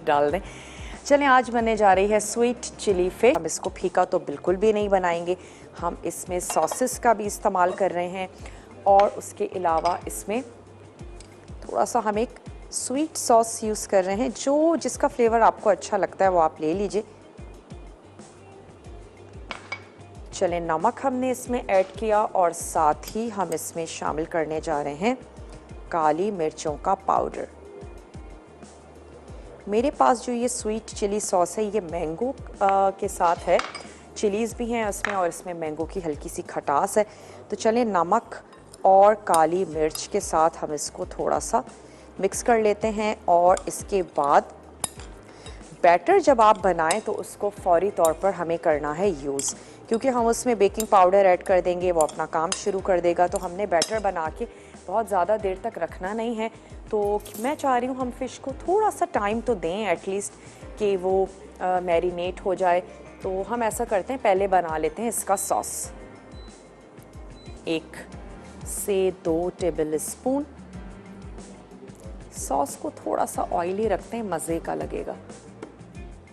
डाल दें। चलें, आज बनने जा रही है स्वीट चिली फिश। हम इसको फीका तो बिल्कुल भी नहीं बनाएंगे, हम इसमें सॉसेस का भी इस्तेमाल कर रहे हैं और उसके अलावा इसमें थोड़ा सा हम एक स्वीट सॉस यूज़ कर रहे हैं। जो जिसका फ्लेवर आपको अच्छा लगता है वो आप ले लीजिए। चलें, नमक हमने इसमें ऐड किया और साथ ही हम इसमें शामिल करने जा रहे हैं काली मिर्चों का पाउडर। मेरे पास जो ये स्वीट चिली सॉस है ये मैंगो के साथ है, चिलीज़ भी हैं उसमें और इसमें मैंगो की हल्की सी खटास है। तो चलें, नमक और काली मिर्च के साथ हम इसको थोड़ा सा मिक्स कर लेते हैं और इसके बाद बैटर जब आप बनाएं तो उसको फौरी तौर पर हमें करना है यूज़, क्योंकि हम उसमें बेकिंग पाउडर ऐड कर देंगे, वो अपना काम शुरू कर देगा। तो हमने बैटर बना के बहुत ज़्यादा देर तक रखना नहीं है। तो मैं चाह रही हूँ हम फ़िश को थोड़ा सा टाइम तो दें एटलीस्ट कि वो मैरिनेट हो जाए। तो हम ऐसा करते हैं, पहले बना लेते हैं इसका सॉस। 1 से 2 टेबल स्पून सॉस को थोड़ा सा ऑयली रखते हैं, मज़े का लगेगा।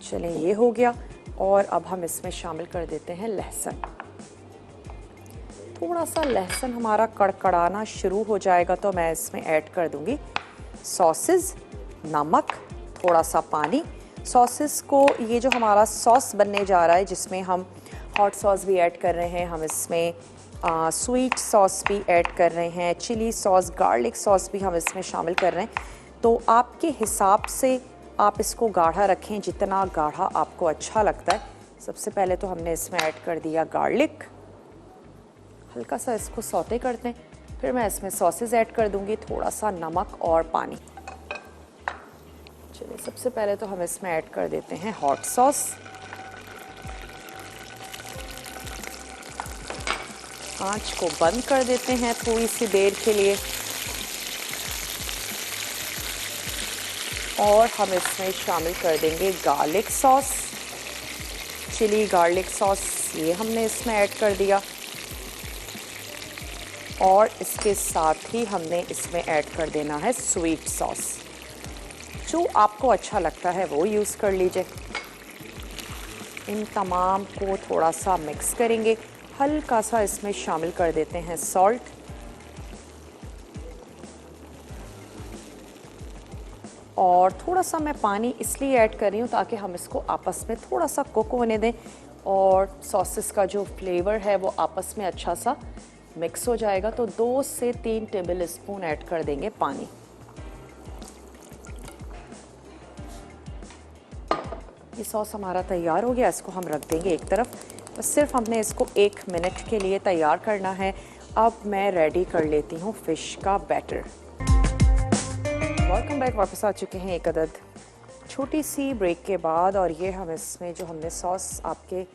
चलें, ये हो गया और अब हम इसमें शामिल कर देते हैं लहसुन। थोड़ा सा लहसुन हमारा कड़कड़ाना शुरू हो जाएगा तो मैं इसमें ऐड कर दूंगी सॉसेस, नमक, थोड़ा सा पानी। सॉसेस को, ये जो हमारा सॉस बनने जा रहा है जिसमें हम हॉट सॉस भी ऐड कर रहे हैं, हम इसमें स्वीट सॉस भी ऐड कर रहे हैं, चिली सॉस, गार्लिक सॉस भी हम इसमें शामिल कर रहे हैं। तो आपके हिसाब से आप इसको गाढ़ा रखें, जितना गाढ़ा आपको अच्छा लगता है। सबसे पहले तो हमने इसमें ऐड कर दिया गार्लिक, हल्का सा इसको सौते करते हैं, फिर मैं इसमें सॉसेस ऐड कर दूंगी, थोड़ा सा नमक और पानी। चलिए, सबसे पहले तो हम इसमें ऐड कर देते हैं हॉट सॉस। आंच को बंद कर देते हैं थोड़ी सी देर के लिए और हम इसमें शामिल कर देंगे garlic sauce, chilli garlic sauce, ये हमने इसमें ऐड कर दिया और इसके साथ ही हमने इसमें ऐड कर देना है स्वीट सॉस। जो आपको अच्छा लगता है वो यूज़ कर लीजिए। इन तमाम को थोड़ा सा मिक्स करेंगे, हल्का सा इसमें शामिल कर देते हैं सॉल्ट और थोड़ा सा मैं पानी इसलिए ऐड कर रही हूँ ताकि हम इसको आपस में थोड़ा सा कुक होने दें और सॉसेस का जो फ्लेवर है वो आपस में अच्छा सा मिक्स हो जाएगा। तो 2 से 3 टेबल स्पून ऐड कर देंगे पानी। ये सॉस हमारा तैयार हो गया, इसको हम रख देंगे एक तरफ। बस सिर्फ हमने इसको 1 मिनट के लिए तैयार करना है। अब मैं रेडी कर लेती हूँ फ़िश का बैटर। वेलकम बैक, वापस आ चुके हैं एक अदद छोटी सी ब्रेक के बाद और ये हम इसमें जो हमने सॉस आपके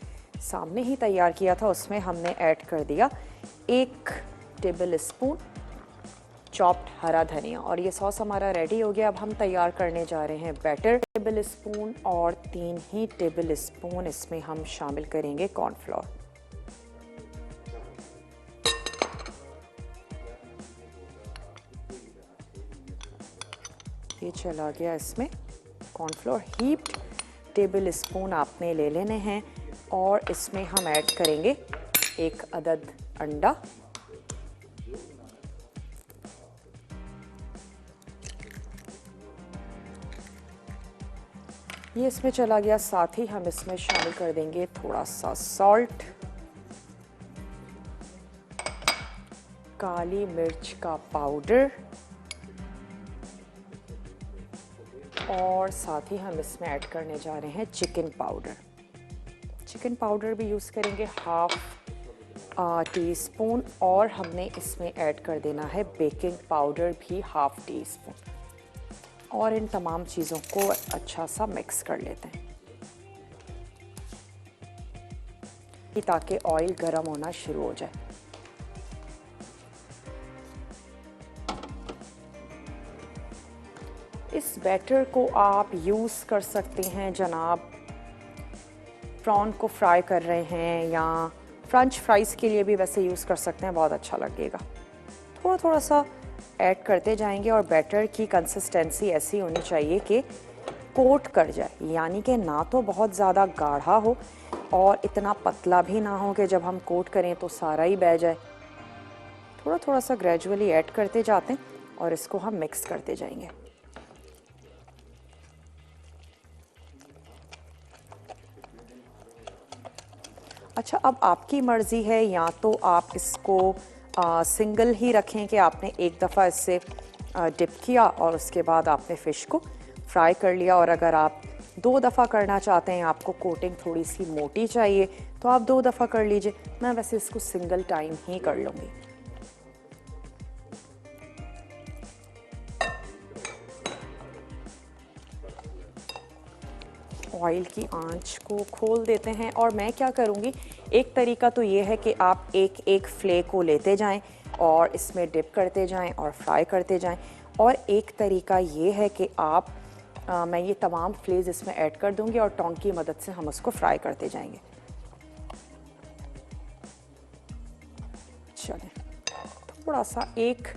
सामने ही तैयार किया था उसमें हमने ऐड कर दिया 1 टेबल स्पून चॉप्ड हरा धनिया और ये सॉस हमारा रेडी हो गया। अब हम तैयार करने जा रहे हैं बैटर। टेबल स्पून और 3 ही टेबल स्पून इसमें हम शामिल करेंगे कॉर्नफ्लोर। ये चला गया इसमें कॉर्नफ्लोर। हीप्ड टेबल स्पून आपने ले लेने हैं और इसमें हम ऐड करेंगे 1 अदद अंडा, ये इसमें चला गया। साथ ही हम इसमें शामिल कर देंगे थोड़ा सा सॉल्ट, काली मिर्च का पाउडर और साथ ही हम इसमें ऐड करने जा रहे हैं चिकन पाउडर। चिकन पाउडर भी यूज़ करेंगे 1/2 टीस्पून और हमने इसमें ऐड कर देना है बेकिंग पाउडर भी 1/2 टीस्पून और इन तमाम चीज़ों को अच्छा सा मिक्स कर लेते हैं ताकि ऑयल गर्म होना शुरू हो जाए। इस बैटर को आप यूज़ कर सकते हैं जनाब, प्रॉन को फ्राई कर रहे हैं या फ्रेंच फ्राइज़ के लिए भी वैसे यूज़ कर सकते हैं, बहुत अच्छा लगेगा। थोड़ा थोड़ा सा ऐड करते जाएंगे और बैटर की कंसिस्टेंसी ऐसी होनी चाहिए कि कोट कर जाए, यानी कि ना तो बहुत ज़्यादा गाढ़ा हो और इतना पतला भी ना हो कि जब हम कोट करें तो सारा ही बह जाए। थोड़ा थोड़ा सा ग्रेजुअली ऐड करते जाते हैं और इसको हम मिक्स करते जाएंगे। अच्छा, अब आपकी मर्ज़ी है, या तो आप इसको सिंगल ही रखें कि आपने एक दफ़ा इससे डिप किया और उसके बाद आपने फ़िश को फ्राई कर लिया, और अगर आप 2 दफ़ा करना चाहते हैं, आपको कोटिंग थोड़ी सी मोटी चाहिए, तो आप 2 दफ़ा कर लीजिए। मैं वैसे इसको सिंगल टाइम ही कर लूँगी। ऑयल की आंच को खोल देते हैं और मैं क्या करूँगी, एक तरीका तो ये है कि आप एक एक फ्ले को लेते जाएं और इसमें डिप करते जाएं और फ्राई करते जाएं, और एक तरीका ये है कि मैं ये तमाम फ्लेज इसमें ऐड कर दूँगी और टोंग की मदद से हम उसको फ्राई करते जाएंगे। चलें, थोड़ा सा 1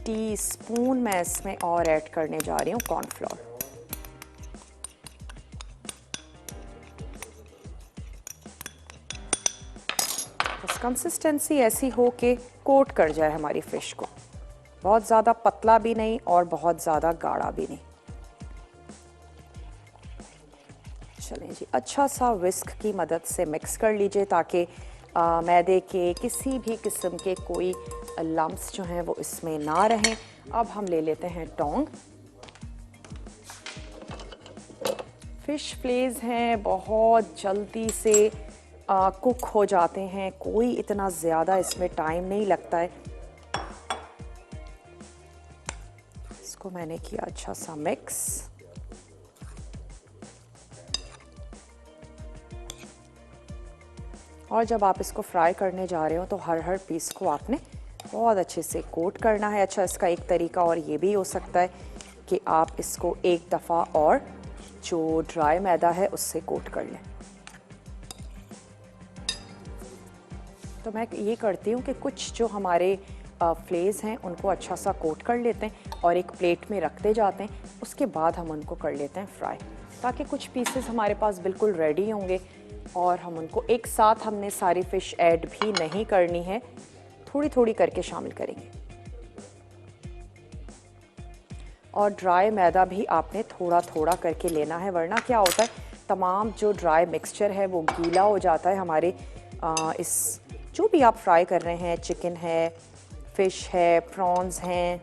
टीस्पून मैं इसमें और ऐड करने जा रही हूँ कॉर्नफ्लोर। कंसिस्टेंसी ऐसी हो कि कोट कर जाए हमारी फ़िश को, बहुत ज़्यादा पतला भी नहीं और बहुत ज़्यादा गाढ़ा भी नहीं। चलें जी, अच्छा सा विस्क की मदद से मिक्स कर लीजिए ताकि मैदे के किसी भी किस्म के कोई लम्प्स जो हैं वो इसमें ना रहें। अब हम ले लेते हैं टोंग। फ़िश फ्लेज हैं, बहुत जल्दी से कुक हो जाते हैं, कोई इतना ज़्यादा इसमें टाइम नहीं लगता है। इसको मैंने किया अच्छा सा मिक्स। और जब आप इसको फ्राई करने जा रहे हो तो हर पीस को आपने बहुत अच्छे से कोट करना है। अच्छा, इसका एक तरीका और ये भी हो सकता है कि आप इसको एक दफ़ा और जो ड्राई मैदा है उससे कोट कर लें। तो मैं ये करती हूँ कि कुछ जो हमारे फ्लेज हैं उनको अच्छा सा कोट कर लेते हैं और एक प्लेट में रखते जाते हैं, उसके बाद हम उनको कर लेते हैं फ्राई, ताकि कुछ पीसेस हमारे पास बिल्कुल रेडी होंगे और हम उनको एक साथ, हमने सारी फ़िश ऐड भी नहीं करनी है, थोड़ी थोड़ी करके शामिल करेंगे। और ड्राई मैदा भी आपने थोड़ा थोड़ा करके लेना है, वरना क्या होता है तमाम जो ड्राई मिक्सचर है वो गीला हो जाता है हमारे इस जो भी आप फ्राई कर रहे हैं, चिकन है, फ़िश है, प्रॉन्स हैं।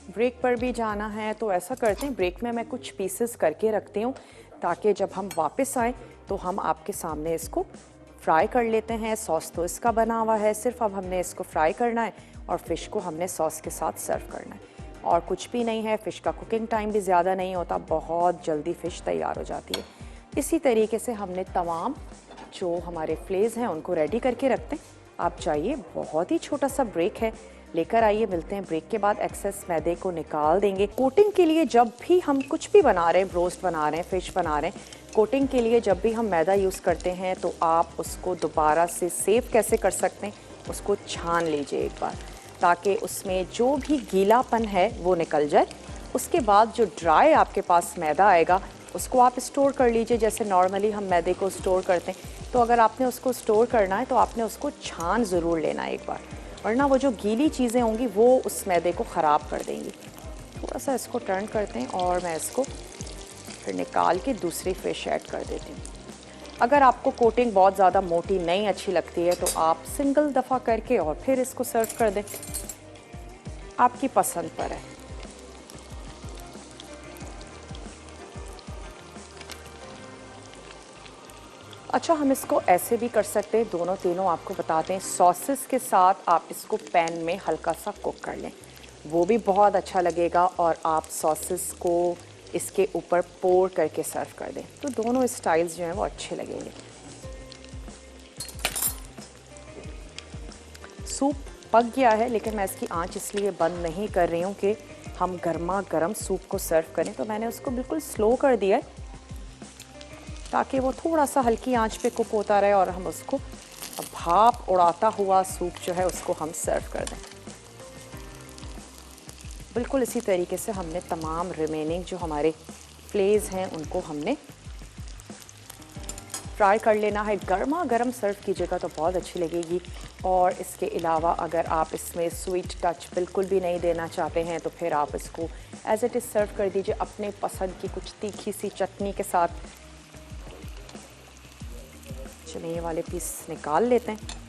ब्रेक पर भी जाना है तो ऐसा करते हैं, ब्रेक में मैं कुछ पीसेस करके रखती हूँ ताकि जब हम वापस आएँ तो हम आपके सामने इसको फ्राई कर लेते हैं। सॉस तो इसका बना हुआ है, सिर्फ अब हमने इसको फ्राई करना है और फ़िश को हमने सॉस के साथ सर्व करना है, और कुछ भी नहीं है। फ़िश का कुकिंग टाइम भी ज़्यादा नहीं होता, बहुत जल्दी फ़िश तैयार हो जाती है। इसी तरीके से हमने तमाम जो हमारे फ्लेज हैं उनको रेडी करके रखते हैं। आप चाहिए, बहुत ही छोटा सा ब्रेक है, लेकर आइए, मिलते हैं ब्रेक के बाद। एक्सेस मैदे को निकाल देंगे। कोटिंग के लिए जब भी हम कुछ भी बना रहे हैं, रोस्ट बना रहे हैं, फ़िश बना रहे हैं, कोटिंग के लिए जब भी हम मैदा यूज़ करते हैं तो आप उसको दोबारा से सेव कैसे कर सकते हैं, उसको छान लीजिए एक बार, ताकि उसमें जो भी गीलापन है वो निकल जाए। उसके बाद जो ड्राई आपके पास मैदा आएगा उसको आप स्टोर कर लीजिए, जैसे नॉर्मली हम मैदे को स्टोर करते हैं। तो अगर आपने उसको स्टोर करना है तो आपने उसको छान ज़रूर लेना है एक बार, वरना वो जो गीली चीज़ें होंगी वो उस मैदे को ख़राब कर देंगी। थोड़ा सा इसको टर्न करते हैं और मैं इसको फिर निकाल के दूसरी फ़िश ऐड कर देती हूँ। अगर आपको कोटिंग बहुत ज़्यादा मोटी नहीं अच्छी लगती है तो आप सिंगल दफ़ा करके और फिर इसको सर्व कर दें, आपकी पसंद पर है। अच्छा, हम इसको ऐसे भी कर सकते हैं, दोनों तीनों आपको बताते हैं। सॉसेस के साथ आप इसको पैन में हल्का सा कुक कर लें, वो भी बहुत अच्छा लगेगा, और आप सॉसेस को इसके ऊपर पोर करके सर्व कर दें, तो दोनों स्टाइल्स जो हैं वो अच्छे लगेंगे। सूप पक गया है, लेकिन मैं इसकी आंच इसलिए बंद नहीं कर रही हूँ कि हम गर्मा गर्म सूप को सर्व करें, तो मैंने उसको बिल्कुल स्लो कर दिया है ताकि वो थोड़ा सा हल्की आंच पे कुक होता रहे और हम उसको अब भाप उड़ाता हुआ सूप जो है उसको हम सर्व कर दें। बिल्कुल इसी तरीके से हमने तमाम रिमेनिंग जो हमारे फ्लेज हैं उनको हमने फ्राई कर लेना है। गर्मा गर्म सर्व कीजिएगा तो बहुत अच्छी लगेगी। और इसके अलावा अगर आप इसमें स्वीट टच बिल्कुल भी नहीं देना चाहते हैं तो फिर आप इसको एज इट इज़ सर्व कर दीजिए अपने पसंद की कुछ तीखी सी चटनी के साथ। चलिए ये वाले पीस निकाल लेते हैं।